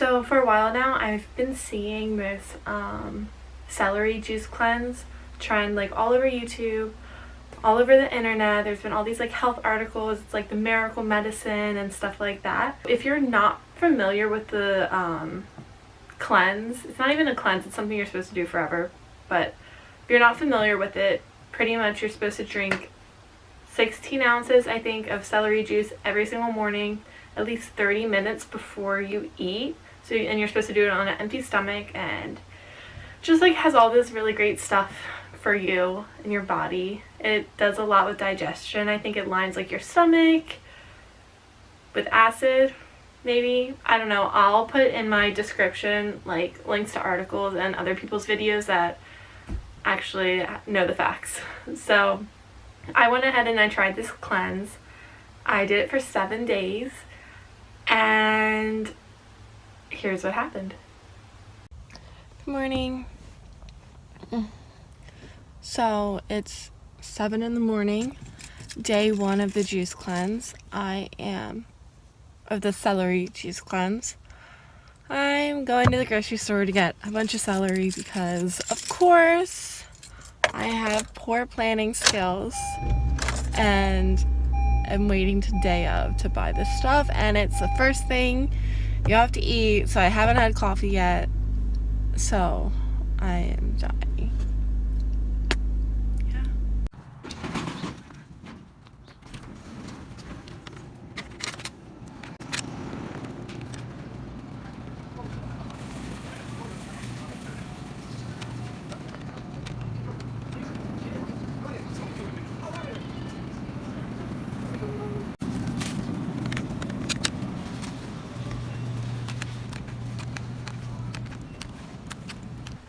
So for a while now, I've been seeing this celery juice cleanse trend like all over YouTube, all over the internet. There's been all these like health articles. It's like the miracle medicine and stuff like that. If you're not familiar with the cleanse, it's not even a cleanse, it's something you're supposed to do forever, but if you're not familiar with it, pretty much you're supposed to drink 16 ounces, I think, of celery juice every single morning, at least 30 minutes before you eat. And you're supposed to do it on an empty stomach, and just like has all this really great stuff for you and your body. It does a lot with digestion. I think it lines like your stomach with acid, maybe. I don't know. I'll put in my description like links to articles and other people's videos that actually know the facts. So I went ahead and I tried this cleanse. I did it for 7 days, and here's what happened. Good morning. So it's 7 in the morning, day 1 of the juice cleanse. Of the celery juice cleanse. I'm going to the grocery store to get a bunch of celery because, of course, I have poor planning skills and I'm waiting to day of to buy this stuff, and it's the first thing you have to eat, so I haven't had coffee yet, so I am dying. Yeah.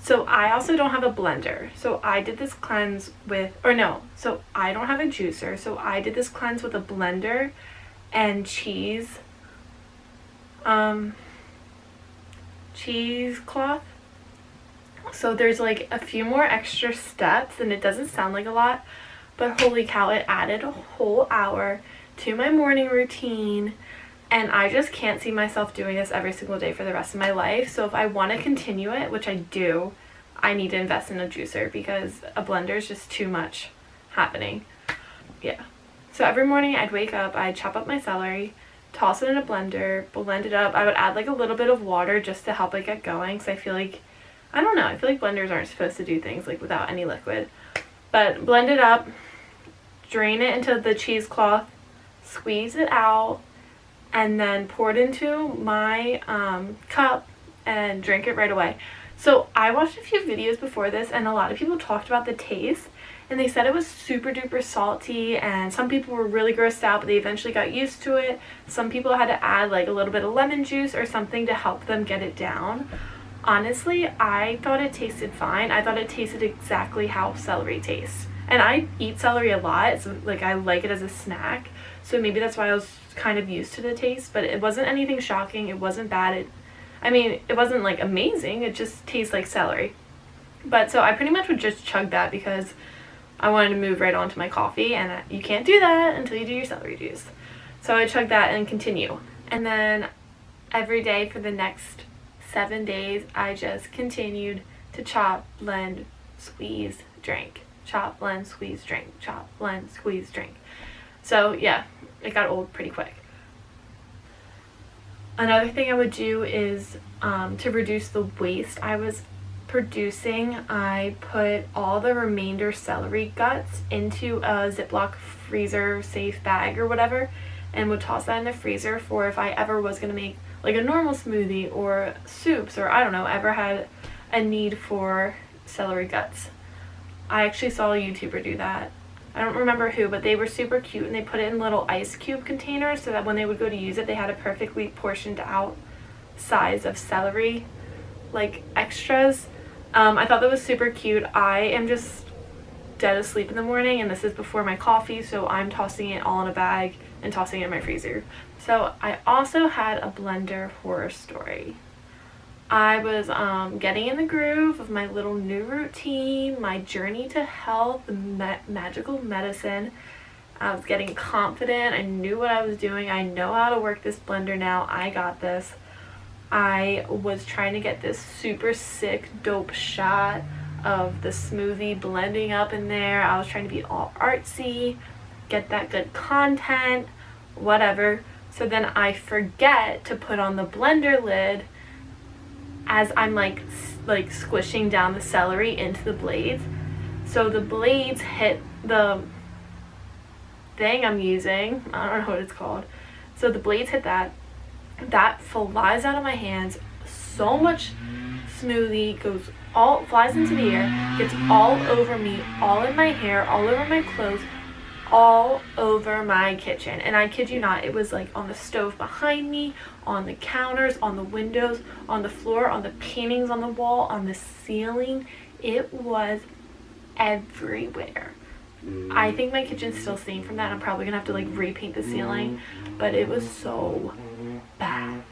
So I also don't have a blender, so I did this cleanse so I don't have a juicer, so I did this cleanse with a blender and cheesecloth. So there's like a few more extra steps, and it doesn't sound like a lot, but holy cow, it added a whole hour to my morning routine. And I just can't see myself doing this every single day for the rest of my life. So if I want to continue it, which I do, I need to invest in a juicer because a blender is just too much happening. Yeah. So every morning I'd wake up, I'd chop up my celery, toss it in a blender, blend it up. I would add like a little bit of water just to help it get going, because I feel like blenders aren't supposed to do things like without any liquid. But blend it up, drain it into the cheesecloth, squeeze it out, and then pour it into my cup and drink it right away. So I watched a few videos before this, and a lot of people talked about the taste, and they said it was super duper salty, and some people were really grossed out, but they eventually got used to it. Some people had to add like a little bit of lemon juice or something to help them get it down. Honestly, I thought it tasted fine. I thought it tasted exactly how celery tastes. And I eat celery a lot, so like I like it as a snack. So maybe that's why I was kind of used to the taste, but it wasn't anything shocking. It wasn't bad. It wasn't like amazing. It just tastes like celery. But so I pretty much would just chug that because I wanted to move right on to my coffee, and you can't do that until you do your celery juice. So I chugged that and continue. And then every day for the next 7 days, I just continued to chop, blend, squeeze, drink. Chop, blend, squeeze, drink. Chop, blend, squeeze, drink. So yeah, it got old pretty quick. Another thing I would do is to reduce the waste I was producing, I put all the remainder celery guts into a Ziploc freezer safe bag or whatever, and would toss that in the freezer for if I ever was going to make like a normal smoothie or soups, or I don't know, ever had a need for celery guts. I actually saw a YouTuber do that. I don't remember who, but they were super cute, and they put it in little ice cube containers so that when they would go to use it, they had a perfectly portioned out size of celery, like extras. I thought that was super cute. I am just dead asleep in the morning, and this is before my coffee, so I'm tossing it all in a bag and tossing it in my freezer. So I also had a blender horror story. I was getting in the groove of my little new routine, my journey to health, magical medicine. I was getting confident. I knew what I was doing. I know how to work this blender now. I got this. I was trying to get this super sick dope shot of the smoothie blending up in there. I was trying to be all artsy, get that good content, whatever. So then I forget to put on the blender lid as I'm like squishing down the celery into the blades. So the blades hit the thing I'm using. I don't know what it's called. So the blades hit that. That flies out of my hands. So much smoothie flies into the air, gets all over me, all in my hair, all over my clothes, all over my kitchen. And I kid you not, it was like on the stove behind me, on the counters, on the windows, on the floor, on the paintings on the wall, on the ceiling. It was everywhere. I think my kitchen's still stained from that. I'm probably gonna have to like repaint the ceiling, but it was so bad.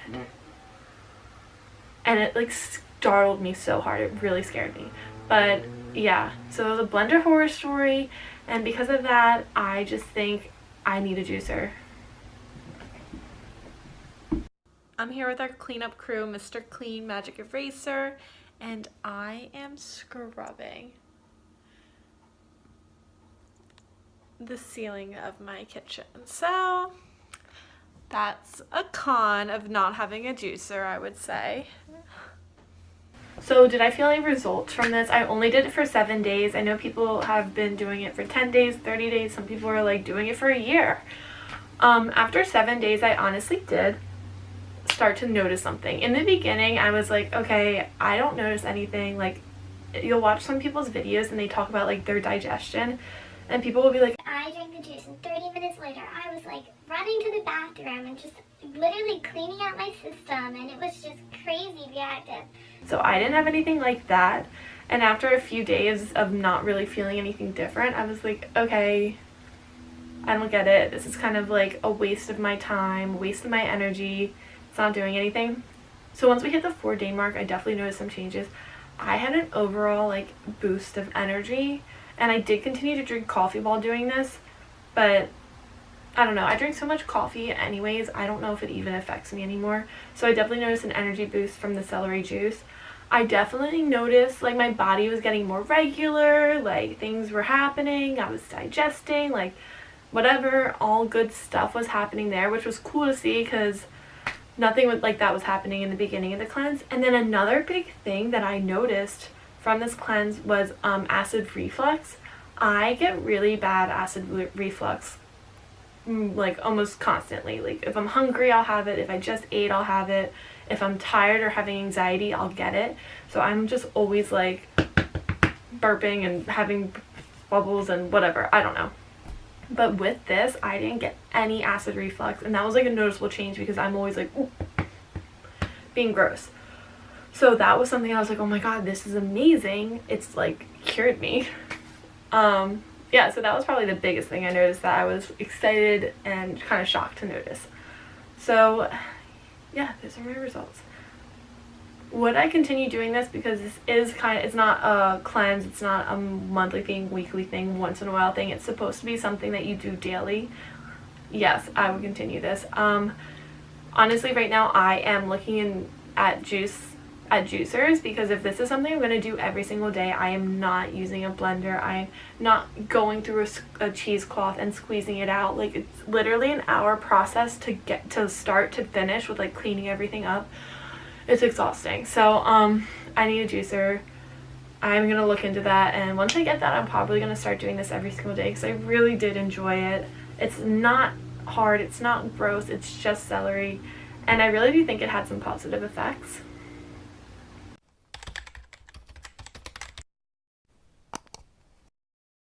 And it like startled me so hard. It really scared me. But yeah, so the blender horror story, and because of that, I just think I need a juicer. I'm here with our cleanup crew, Mr. Clean Magic Eraser, and I am scrubbing the ceiling of my kitchen. So that's a con of not having a juicer, I would say. So did I feel any results from this? I only did it for 7 days. I know people have been doing it for 10 days, 30 days. Some people are like doing it for a year. After 7 days, I honestly did start to notice something. In the beginning, I was like, okay, I don't notice anything. Like, you'll watch some people's videos and they talk about like their digestion, and people will be like, I drank the juice and 30 minutes later I was like running to the bathroom and just literally cleaning out my system, and it was just crazy reactive. So I didn't have anything like that. And after a few days of not really feeling anything different, I was like, okay, I don't get it. This is kind of like a waste of my time, waste of my energy. It's not doing anything. So once we hit the 4-day mark, I definitely noticed some changes. I had an overall like boost of energy, and I did continue to drink coffee while doing this, but I don't know. I drink so much coffee anyways, I don't know if it even affects me anymore. So I definitely noticed an energy boost from the celery juice. I definitely noticed like my body was getting more regular, like things were happening, I was digesting, like whatever, all good stuff was happening there, which was cool to see because nothing like that was happening in the beginning of the cleanse. And then another big thing that I noticed from this cleanse was acid reflux. I get really bad acid reflux like almost constantly. Like if I'm hungry, I'll have it. If I just ate, I'll have it. If I'm tired or having anxiety, I'll get it. So I'm just always like burping and having bubbles and whatever. I don't know. But with this, I didn't get any acid reflux, and that was like a noticeable change because I'm always like, ooh, being gross. So that was something I was like, oh my god, this is amazing. It's like cured me. Yeah, so that was probably the biggest thing I noticed that I was excited and kind of shocked to notice. So yeah, those are my results. Would I continue doing this? Because this is it's not a cleanse, it's not a monthly thing, weekly thing, once in a while thing. It's supposed to be something that you do daily. Yes, I would continue this. Honestly, right now I am looking at juicers, because if this is something I'm going to do every single day, I am not using a blender. I'm not going through a cheesecloth and squeezing it out. Like, it's literally an hour process to get to start to finish with like cleaning everything up. It's exhausting. So I need a juicer. I'm gonna look into that, and once I get that, I'm probably gonna start doing this every single day because I really did enjoy it. It's not hard, it's not gross, it's just celery, and I really do think it had some positive effects.